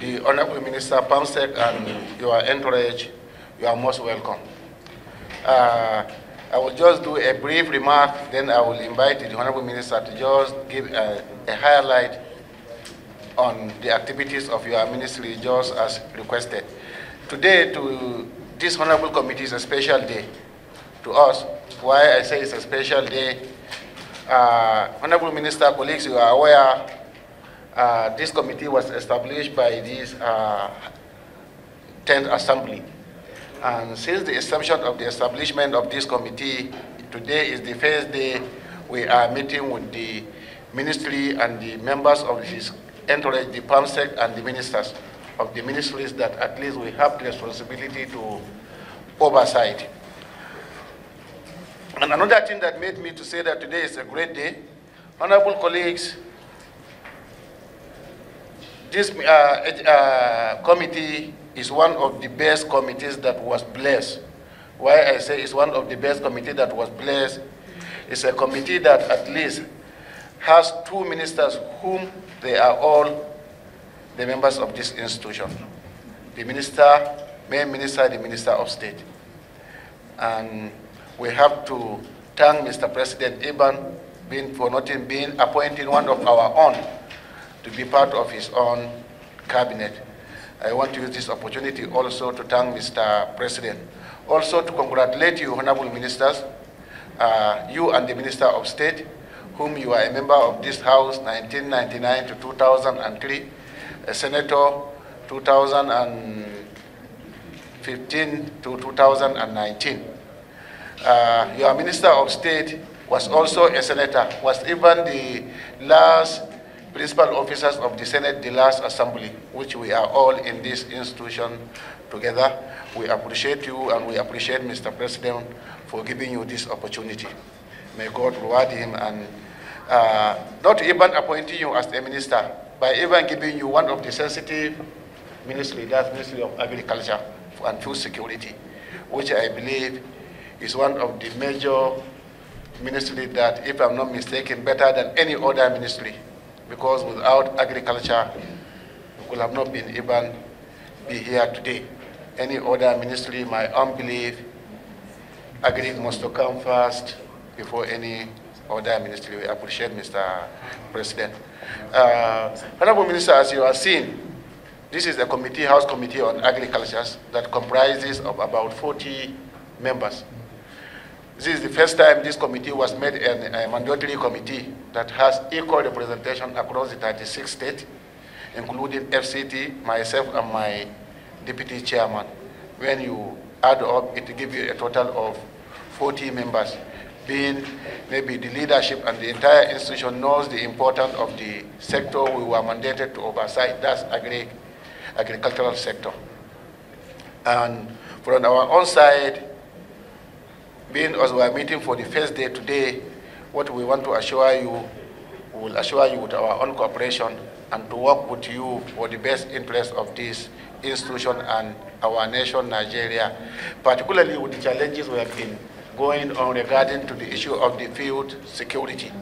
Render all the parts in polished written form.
the Honorable Minister Pamsek and your entourage, you are most welcome. I will just do a brief remark, then I will invite the Honorable Minister to just give a highlight on the activities of your ministry, just as requested. Today, to this Honorable Committee is a special day to us. Why I say it's a special day, Honorable Minister, colleagues, you are aware this committee was established by this 10th Assembly. And since the establishment of this committee, today is the first day we are meeting with the ministry and the members of his entourage, the PAMSEC and the ministers of the ministries that at least we have the responsibility to oversight. And another thing that made me to say that today is a great day, honorable colleagues, this committee is one of the best committees that was blessed. Why I say it's one of the best committees that was blessed, it's a committee that at least has two ministers whom they are all the members of this institution. The minister, main minister, the minister of state. And we have to thank Mr. President Iban for not being appointing one of our own to be part of his own cabinet. I want to use this opportunity also to thank Mr. President. Also to congratulate you, honorable ministers, you and the Minister of State, whom you are a member of this House 1999 to 2003, a Senator 2015 to 2019. Your Minister of State was also a Senator, was even the last principal officers of the Senate, the last assembly, which we are all in this institution together. We appreciate you and we appreciate Mr. President for giving you this opportunity. May God reward him and not even appointing you as a minister, by even giving you one of the sensitive ministry, that's Ministry of Agriculture and Food Security, which I believe is one of the major ministries that, if I'm not mistaken, better than any other ministry, because without agriculture, we could have not been even be here today. Any other ministry, my own belief, Agric must come first before any other ministry. We appreciate Mr. President. Honorable Minister, as you have seen, this is a committee, House Committee on Agriculture that comprises of about 40 members. This is the first time this committee was made a mandatory committee that has equal representation across the 36 states, including FCT, myself, and my deputy chairman. When you add up, it gives you a total of 40 members, being maybe the leadership and the entire institution knows the importance of the sector we were mandated to oversight, that's agricultural sector. And from our own side, being as we are meeting for the first day today, what we want to assure you, we will assure you with our own cooperation and to work with you for the best interest of this institution and our nation, Nigeria, particularly with the challenges we have been going on regarding to the issue of the food security,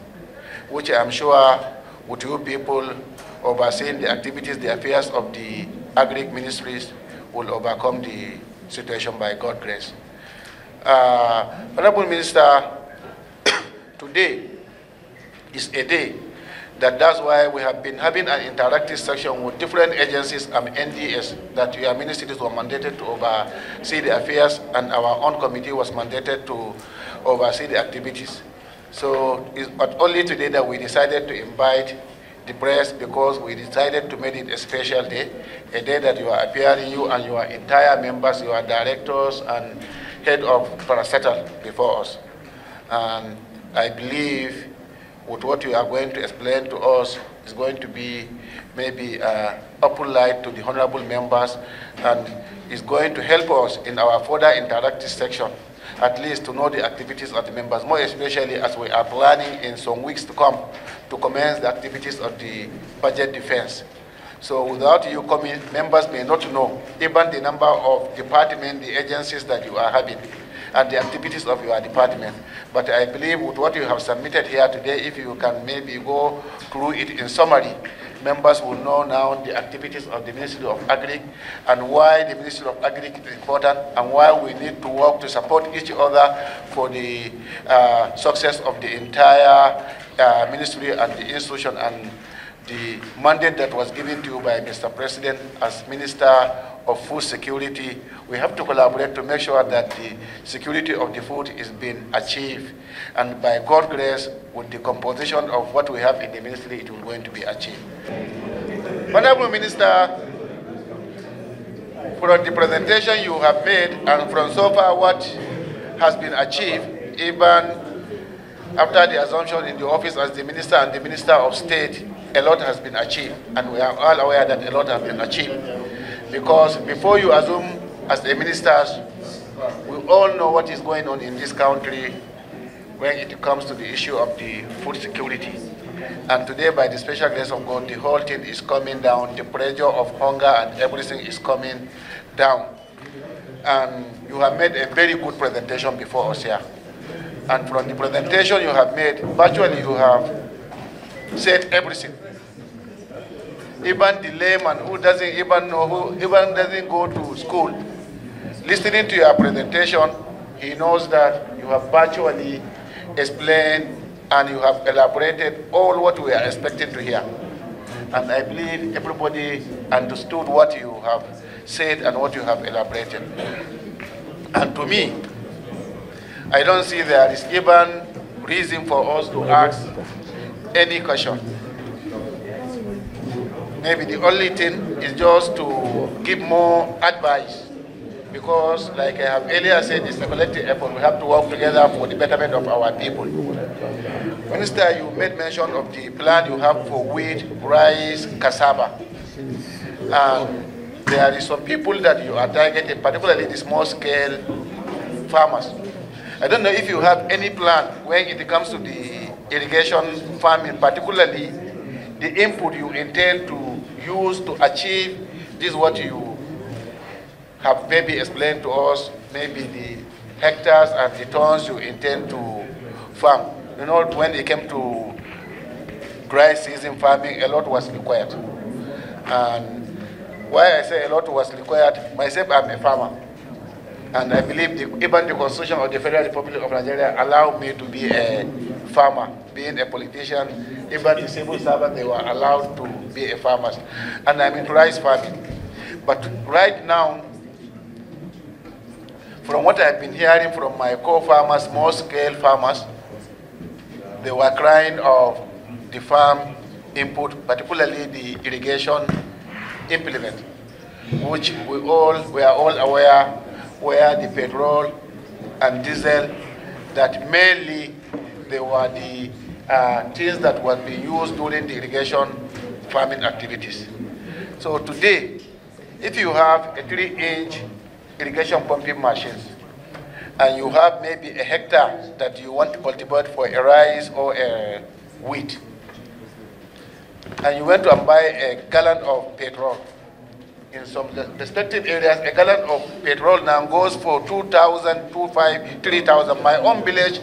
which I am sure with you people overseeing the activities, the affairs of the Agric ministries will overcome the situation by God's grace. Honorable Minister, today is a day that's why we have been having an interactive section with different agencies and NDS that your ministries were mandated to oversee the affairs, and our own committee was mandated to oversee the activities. So it's not only today that we decided to invite the press, because we decided to make it a special day, a day that you are appearing, you and your entire members, your directors and head of parastatal before us. And I believe with what you are going to explain to us is going to be maybe open light to the honorable members, and is going to help us in our further interactive section, at least to know the activities of the members, more especially as we are planning in some weeks to come to commence the activities of the budget defense. So without you coming, members may not know even the number of departments, the agencies that you are having, and the activities of your department. But I believe with what you have submitted here today, if you can maybe go through it in summary, members will know now the activities of the Ministry of Agric and why the Ministry of Agric is important and why we need to work to support each other for the success of the entire ministry and the institution and the mandate that was given to you by Mr. President as Minister of Food Security. We have to collaborate to make sure that the security of the food is being achieved. And by God's grace, with the composition of what we have in the ministry, it will going to be achieved. Honorable Minister, from the presentation you have made and from so far what has been achieved, even after the assumption in the office as the Minister and the Minister of State, a lot has been achieved, and we are all aware that a lot has been achieved. Because before you assume as the ministers, we all know what is going on in this country when it comes to the issue of the food security. And today, by the special grace of God, the whole thing is coming down. The pressure of hunger and everything is coming down. And you have made a very good presentation before us here. And from the presentation you have made, virtually you have said everything. Even the layman who doesn't even know, who even doesn't go to school, listening to your presentation, he knows that you have virtually explained and you have elaborated all what we are expecting to hear. And I believe everybody understood what you have said and what you have elaborated. And to me, I don't see there is even reason for us to ask any question. Maybe the only thing is just to give more advice, because like I have earlier said, it's a collective effort. We have to work together for the betterment of our people. Minister, you made mention of the plan you have for wheat, rice, cassava. And there is some people that you are targeting, particularly the small-scale farmers. I don't know if you have any plan when it comes to the irrigation farming, particularly the input you intend to use to achieve this what you have maybe explained to us, maybe the hectares and the tons you intend to farm. You know, when it came to dry season farming, a lot was required. And why I say a lot was required, myself, I'm a farmer. And I believe even the Constitution of the Federal Republic of Nigeria allowed me to be a farmer. Being a politician, even the civil servants, they were allowed to be a farmer. And I'm into rice farming. But right now, from what I've been hearing from my co-farmers, small-scale farmers, they were crying of the farm input, particularly the irrigation implement, which we are all aware where the petrol and diesel, that mainly they were the things that were being used during the irrigation farming activities. So today, if you have a 3-inch irrigation pumping machines, and you have maybe a hectare that you want to cultivate for a rice or a wheat, and you went to buy a gallon of petrol, in some respective areas, a gallon of petrol now goes for 2,000, 2,500, 3,000. My own village,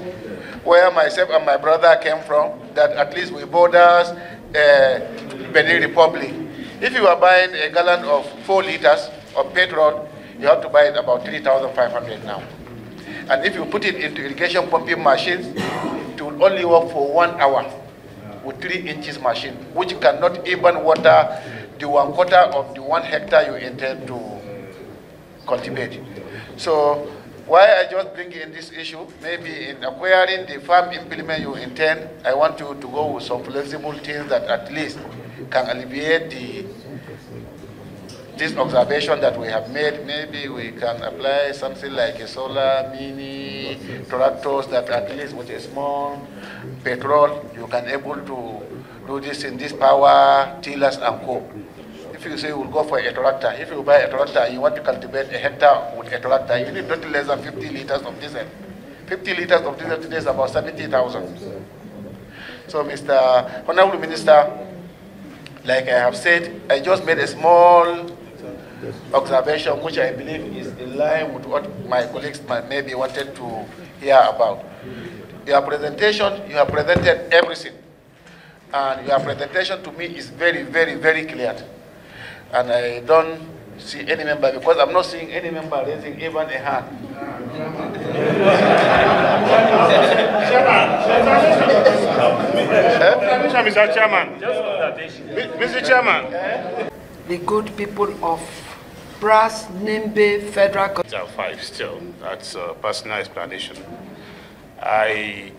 where myself and my brother came from, that at least we borders Benin Republic. If you are buying a gallon of 4 liters of petrol, you have to buy it about 3,500 now. And if you put it into irrigation pumping machines, it will only work for 1 hour with 3-inch machine, which cannot even water the 1/4 of the 1 hectare you intend to cultivate. So why I just bring in this issue, maybe in acquiring the farm implement you intend, I want you to go with some flexible things that at least can alleviate this observation that we have made. Maybe we can apply something like a solar mini tractors that at least with a small petrol, you can able to do this in this power tillers and co. If you say you will go for a tractor, if you buy a tractor and you want to cultivate a hectare with a tractor, you need not less than 50 liters of diesel. 50 liters of diesel today is about 70,000. So, Mr. Honorable Minister, like I have said, I just made a small observation which I believe is in line with what my colleagues maybe wanted to hear about. Your presentation, you have presented everything. and your presentation to me is very, very, very clear. And I don't see any member, because I'm not seeing any member raising even a hand. Mr. Chairman. Mr. Chairman. The good people of Brass Nimbe Federal. 5 still. That's a personal explanation. I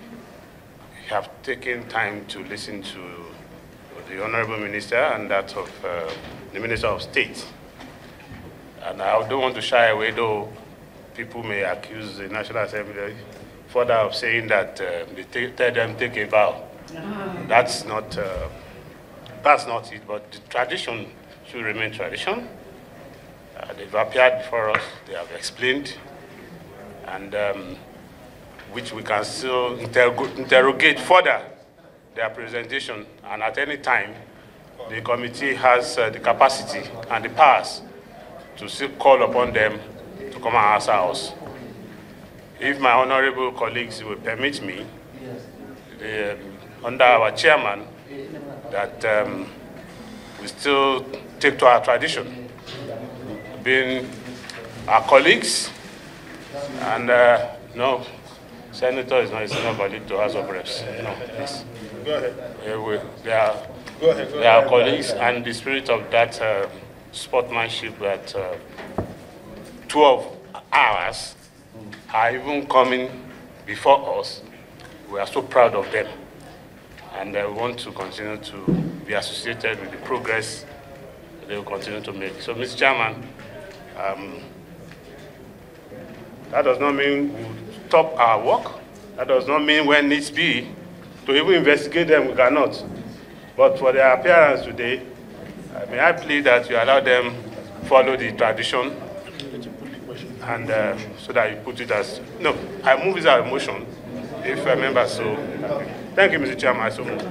have taken time to listen to the Honorable Minister and that of the Minister of State. And I don't want to shy away, though people may accuse the National Assembly further of saying that they tell them take a vow. That's not it, but the tradition should remain tradition. They've appeared before us, they have explained, and which we can still interrogate further their presentation, and at any time, the committee has the capacity and the powers to still call upon them to come and answer us. If my honorable colleagues will permit me, under our chairman, that we still take to our tradition, being our colleagues, and no, Senator is not a senior colleague to House of Reps. No, please. Go ahead. They are colleagues, and the spirit of that sportsmanship that 12 hours are even coming before us. We are so proud of them, and we want to continue to be associated with the progress they will continue to make. So, Mr. Chairman, that does not mean we'll stop our work. That does not mean when needs be to even investigate them, we cannot. But for their appearance today, may I plead that you allow them follow the tradition, and so that you put it as, no, I move it as a motion, if a member so. Thank you, Mr. Chairman, I so move.